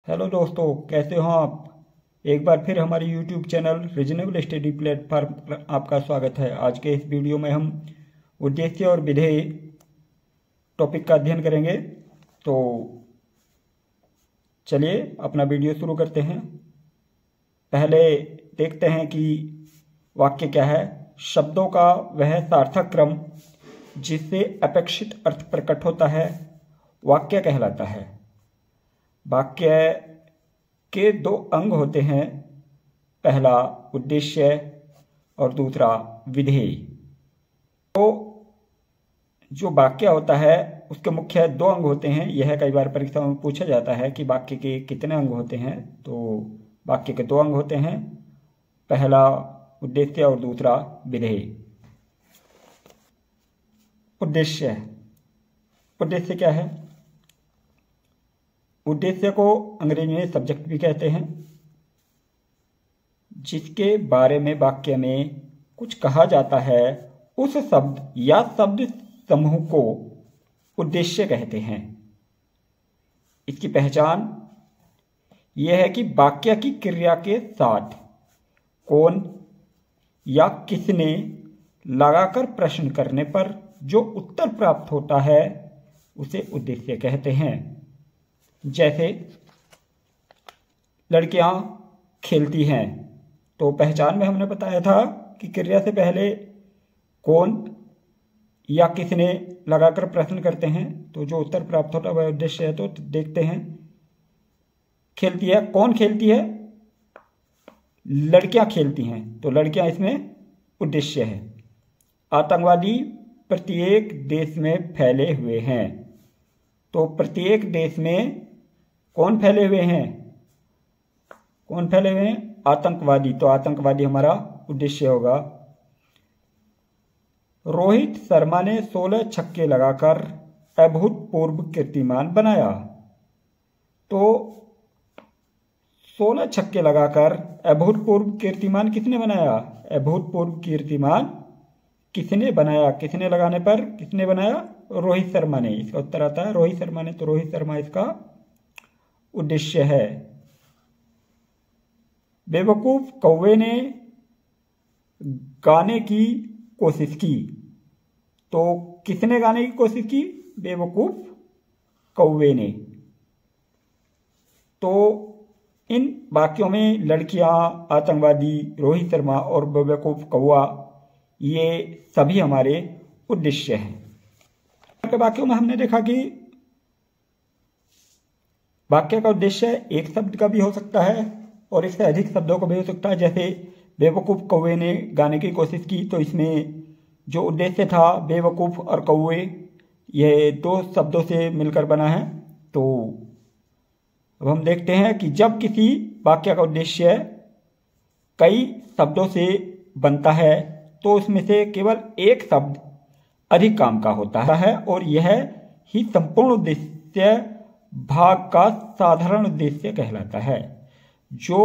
Hello दोस्तों, कैसे हो आप। एक बार फिर हमारे YouTube channel reasonable study platform पर आपका स्वागत है। आज के इस वीडियो में हम उद्देश्य और विधेय टॉपिक का अध्ययन करेंगे। तो चलिए अपना वीडियो शुरू करते हैं। पहले देखते हैं कि वाक्य क्या है। शब्दों का वह सार्थक क्रम जिससे अपेक्षित अर्थ प्रकट होता है वाक्य कहलाता है। वाक्य के दो अंग होते हैं, पहला उद्देश्य और दूसरा विधेय। तो जो वाक्य होता है उसके मुख्य दो अंग होते हैं। यह कई बार परीक्षा में पूछा जाता है कि वाक्य के कितने अंग होते हैं। तो वाक्य के दो अंग होते हैं, पहला उद्देश्य और दूसरा विधेय। उद्देश्य क्या है। उद्देश्य को अंग्रेजी में सब्जेक्ट भी कहते हैं, जिसके बारे में वाक्य में कुछ कहा जाता है उस शब्द या शब्द समूह को उद्देश्य कहते हैं। इसकी पहचान यह है कि वाक्य की क्रिया के साथ कौन या किसने लगाकर प्रश्न करने पर जो उत्तर प्राप्त होता है उसे उद्देश्य कहते हैं। जैसे लड़कियां खेलती हैं, तो पहचान में हमने बताया था कि क्रिया से पहले कौन या किसने लगाकर प्रश्न करते हैं तो जो उत्तर प्राप्त होता है वह उद्देश्य है। तो देखते हैं, खेलती है, कौन खेलती है, लड़कियां खेलती हैं, तो लड़कियां इसमें उद्देश्य है। आतंकवादी प्रत्येक देश में फैले हुए हैं, तो प्रत्येक देश में कौन फैले हुए हैं, आतंकवादी, तो आतंकवादी हमारा उद्देश्य होगा। रोहित शर्मा ने 16 छक्के लगाकर अभूतपूर्व कीर्तिमान बनाया, तो 16 छक्के लगाकर अभूतपूर्व कीर्तिमान किसने बनाया, अभूतपूर्व कीर्तिमान किसने बनाया, किसने लगाने पर किसने बनाया, रोहित शर्मा ने। इसका उत्तर आता है रोहित शर्मा ने, तो रोहित शर्मा इसका उद्देश्य है। बेवकूफ कौवे ने गाने की कोशिश की, तो किसने गाने की कोशिश की, बेवकूफ कौवे ने। तो इन वाक्यों में लड़कियां, आतंकवादी, रोहित शर्मा और बेवकूफ कौवा ये सभी हमारे उद्देश्य हैं। वाक्यों में हमने देखा कि वाक्य का उद्देश्य एक शब्द का भी हो सकता है और इससे अधिक शब्दों का भी हो सकता है। जैसे बेवकूफ कौवे ने गाने की कोशिश की, तो इसमें जो उद्देश्य था बेवकूफ और कौवे, ये दो शब्दों से मिलकर बना है। तो अब हम देखते हैं कि जब किसी वाक्य का उद्देश्य कई शब्दों से बनता है तो उसमें से केवल एक शब्द अधिक काम का होता है और यह ही संपूर्ण उद्देश्य भाग का साधारण उद्देश्य कहलाता है। जो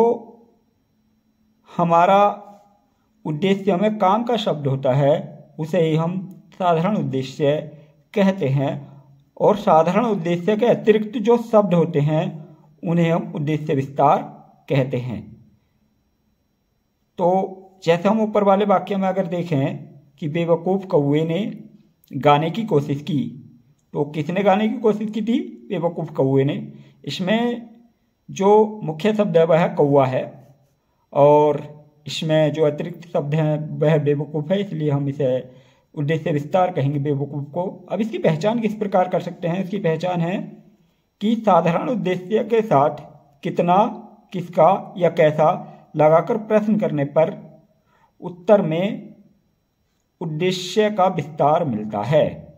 हमारा उद्देश्य में काम का शब्द होता है उसे ही हम साधारण उद्देश्य कहते हैं, और साधारण उद्देश्य के अतिरिक्त जो शब्द होते हैं उन्हें हम उद्देश्य विस्तार कहते हैं। तो जैसे हम ऊपर वाले वाक्य में अगर देखें कि बेवकूफ कौवे ने गाने की कोशिश की, तो किसने गाने की कोशिश की थी, बेवकूफ कौवे ने। इसमें जो मुख्य शब्द है वह कौवा है और इसमें जो अतिरिक्त शब्द हैं वह बेवकूफ है, इसलिए हम इसे उद्देश्य विस्तार कहेंगे बेवकूफ को। अब इसकी पहचान किस प्रकार कर सकते हैं। इसकी पहचान है कि साधारण उद्देश्य के साथ कितना, किसका या कैसा लगाकर प्रश्न करने पर उत्तर में उद्देश्य का विस्तार मिलता है।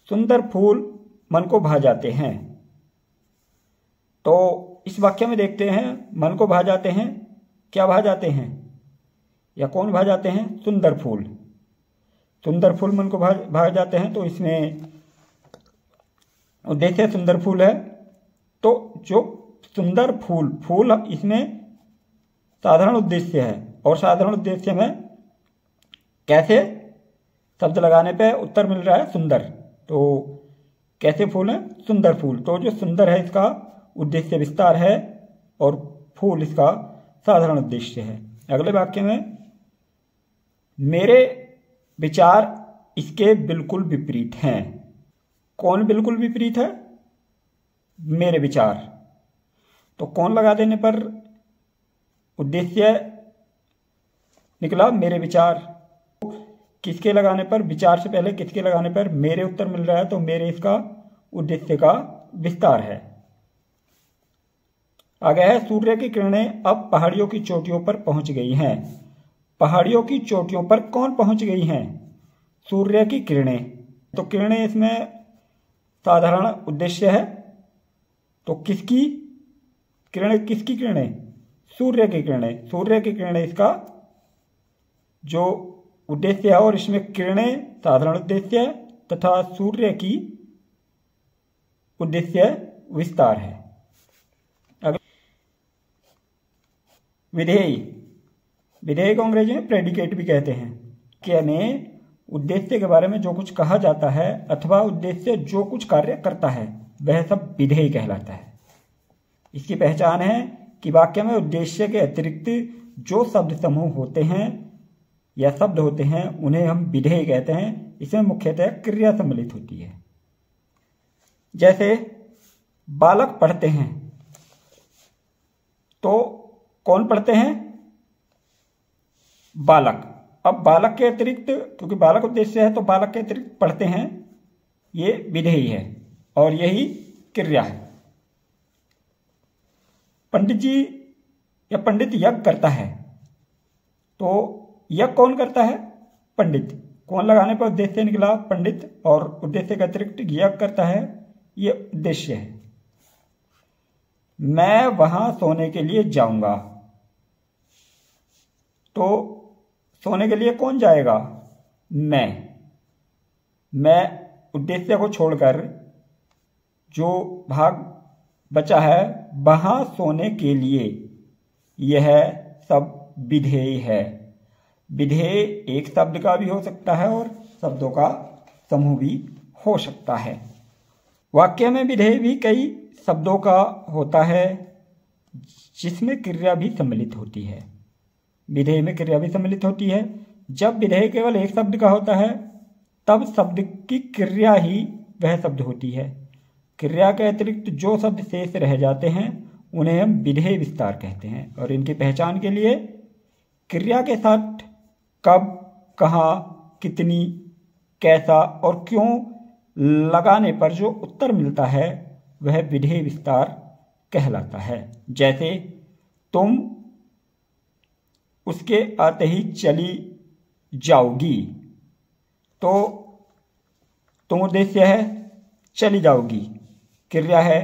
सुंदर फूल मन को भा जाते हैं, तो इस वाक्य में देखते हैं मन को भा जाते हैं, क्या भा जाते हैं या कौन भा जाते हैं, सुंदर फूल। सुंदर फूल मन को भा जाते हैं, तो इसमें उद्देश्य सुंदर फूल है। तो जो सुंदर फूल इसमें साधारण उद्देश्य है, और साधारण उद्देश्य में कैसे शब्द लगाने पे उत्तर मिल रहा है सुंदर। तो कैसे फूल हैं? सुंदर फूल। तो जो सुंदर है इसका उद्देश्य विस्तार है और फूल इसका साधारण उद्देश्य है। अगले वाक्य में मेरे विचार इसके बिल्कुल विपरीत हैं। कौन बिल्कुल विपरीत है? मेरे विचार। तो कौन लगा देने पर उद्देश्य निकला? मेरे विचार। किसके लगाने पर? विचार से पहले किसके लगाने पर मेरे उत्तर मिल रहा है, तो मेरे इसका उद्देश्य का विस्तार है। आगे है सूर्य की किरणें अब पहाड़ियों की चोटियों पर पहुंच गई हैं। पहाड़ियों की चोटियों पर कौन पहुंच गई हैं? सूर्य की किरणें। तो किरणें इसमें साधारण उद्देश्य है। तो किसकी किरणें? किसकी किरणें? सूर्य की किरणें। सूर्य की किरणें इसका जो उद्देश्य है और इसमें किरणें साधारण उद्देश्य है तथा सूर्य की उद्देश्य विस्तार है। विधेय। विधेय को अंग्रेजी में प्रेडिकेट भी कहते हैं। कि में उद्देश्य के बारे में जो कुछ कहा जाता है अथवा उद्देश्य जो कुछ कार्य करता है वह सब विधेय कहलाता है। इसकी पहचान है कि वाक्य में उद्देश्य के अतिरिक्त जो शब्द समूह होते हैं या शब्द होते हैं उन्हें हम विधेय कहते हैं। इसमें मुख्यतः क्रिया सम्मिलित होती है। जैसे बालक पढ़ते हैं, तो कौन पढ़ते हैं? बालक। अब बालक के अतिरिक्त, क्योंकि बालक उद्देश्य है तो बालक के अतिरिक्त पढ़ते हैं, ये विधेय है और यही क्रिया है। पंडित जी या पंडित यज्ञ करता है, तो यज्ञ कौन करता है? पंडित। कौन लगाने पर उद्देश्य निकला? पंडित। और उद्देश्य के अतिरिक्त यज्ञ करता है, ये उद्देश्य है। मैं वहां सोने के लिए जाऊंगा, तो सोने के लिए कौन जाएगा? मैं उद्देश्य को छोड़कर जो भाग बचा है वहां सोने के लिए, यह सब विधेय है। विधेय एक शब्द का भी हो सकता है और शब्दों का समूह भी हो सकता है। वाक्य में विधेय भी कई शब्दों का होता है जिसमें क्रिया भी सम्मिलित होती है। विधेय में क्रिया भी सम्मिलित होती है। जब विधेय केवल एक शब्द का होता है तब शब्द की क्रिया ही वह शब्द होती है। क्रिया के अतिरिक्त जो शब्द शेष रह जाते हैं उन्हें हम विधेय विस्तार कहते हैं। और इनकी पहचान के लिए क्रिया के साथ कब, कहाँ, कितनी, कैसा और क्यों लगाने पर जो उत्तर मिलता है वह विधेय विस्तार कहलाता है। जैसे तुम उसके आते ही चली जाओगी, तो तुम उद्देश्य है, चली जाओगी क्रिया है,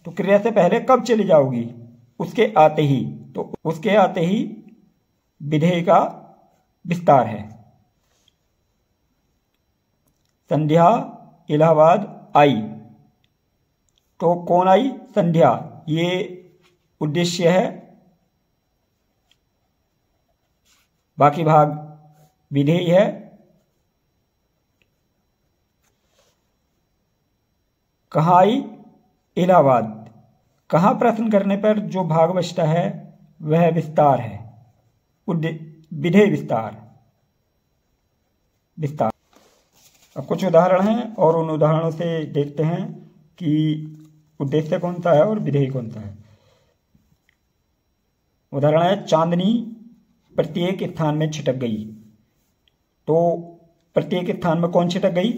तो क्रिया से पहले कब चली जाओगी? उसके आते ही, तो उसके आते ही विधेय का विस्तार है। संध्या इलाहाबाद आई, तो कौन आई? संध्या। ये उद्देश्य है, बाकी भाग विधेय है। कहाँ आई? इलाहाबाद। कहाँ प्रश्न करने पर जो भाग बचता है वह विस्तार है, विधेय विस्तार। अब कुछ उदाहरण हैं और उन उदाहरणों से देखते हैं कि उद्देश्य कौन सा है और विधेय कौन सा है। उदाहरण है चांदनी प्रत्येक स्थान में छिटक गई। तो प्रत्येक स्थान में कौन छिटक गई?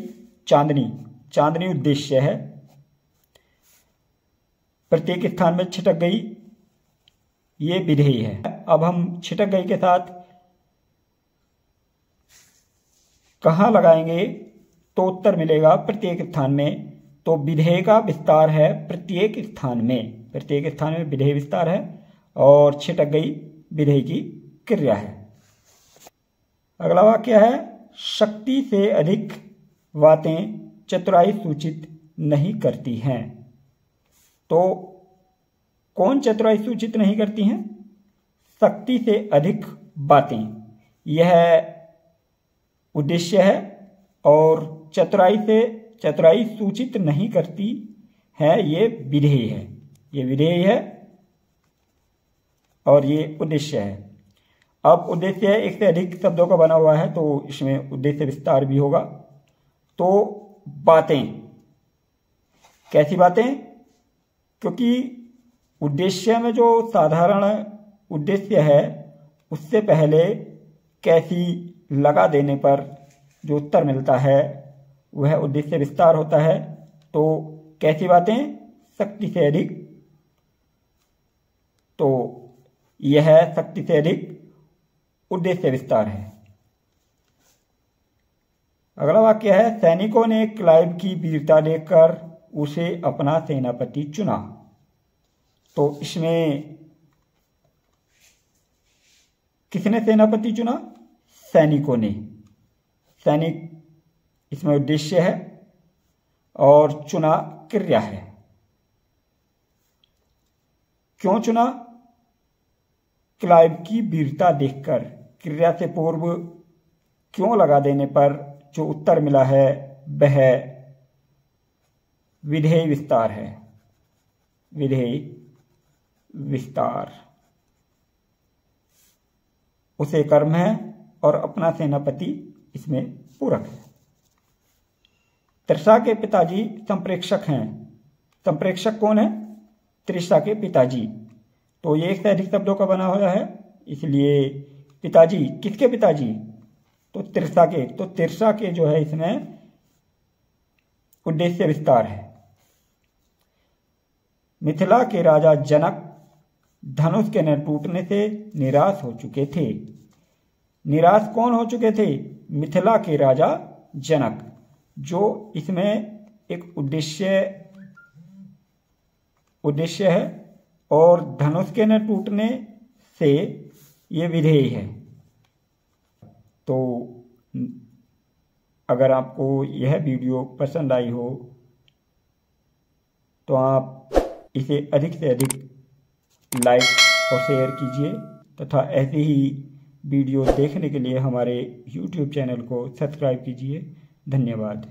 चांदनी। चांदनी उद्देश्य है। प्रत्येक स्थान में छिटक गई, ये विधेय है। अब हम छिटक गई के साथ कहाँ लगाएंगे तो उत्तर मिलेगा प्रत्येक स्थान में। तो विधेय का विस्तार है प्रत्येक स्थान में। प्रत्येक स्थान में विधेय विस्तार है और छिटक गई विधेय की क्रिया है। अगला वाक्य है शक्ति से अधिक बातें चतुराई सूचित नहीं करती हैं। तो कौन चतुराई सूचित नहीं करती हैं? शक्ति से अधिक बातें, यह उद्देश्य है और चतुराई से चतुराई सूचित नहीं करती है, ये विधेय है। ये विधेय है और ये उद्देश्य है। अब उद्देश्य एक से अधिक शब्दों का बना हुआ है, तो इसमें उद्देश्य विस्तार भी होगा। तो बातें, कैसी बातें? क्योंकि उद्देश्य में जो साधारण उद्देश्य है उससे पहले कैसी लगा देने पर जो उत्तर मिलता है वह उद्देश्य विस्तार होता है। तो कैसी बातें? शक्ति से अधिक। तो यह शक्ति से अधिक उद्देश्य विस्तार है। अगला वाक्य है, सैनिकों ने क्लाइव की वीरता देखकर उसे अपना सेनापति चुना। तो इसमें किसने सेनापति चुना? सैनिकों ने। सैनिक इसमें उद्देश्य है और चुना क्रिया है। क्यों चुना? क्लाइव की वीरता देखकर। क्रिया से पूर्व क्यों लगा देने पर जो उत्तर मिला है वह विधेय विस्तार है। विधेय विस्तार उसे कर्म है और अपना सेनापति इसमें पूरक है। तृषा के पिताजी संप्रेक्षक हैं। संप्रेक्षक कौन है? तृषा के पिताजी। तो ये एक से अधिक शब्दों का बना हुआ है, इसलिए पिताजी, किसके पिताजी? तो तृषा के। तो तृषा के जो है इसमें उद्देश्य विस्तार है। मिथिला के राजा जनक धनुष के न टूटने से निराश हो चुके थे। निराश कौन हो चुके थे? मिथिला के राजा जनक। जो इसमें एक उद्देश्य है और धनुष के न टूटने से ये विधेय है। तो अगर आपको यह वीडियो पसंद आई हो तो आप इसे अधिक से अधिक लाइक और शेयर कीजिए तथा ऐसे ही वीडियो देखने के लिए हमारे YouTube चैनल को सब्सक्राइब कीजिए। धन्यवाद।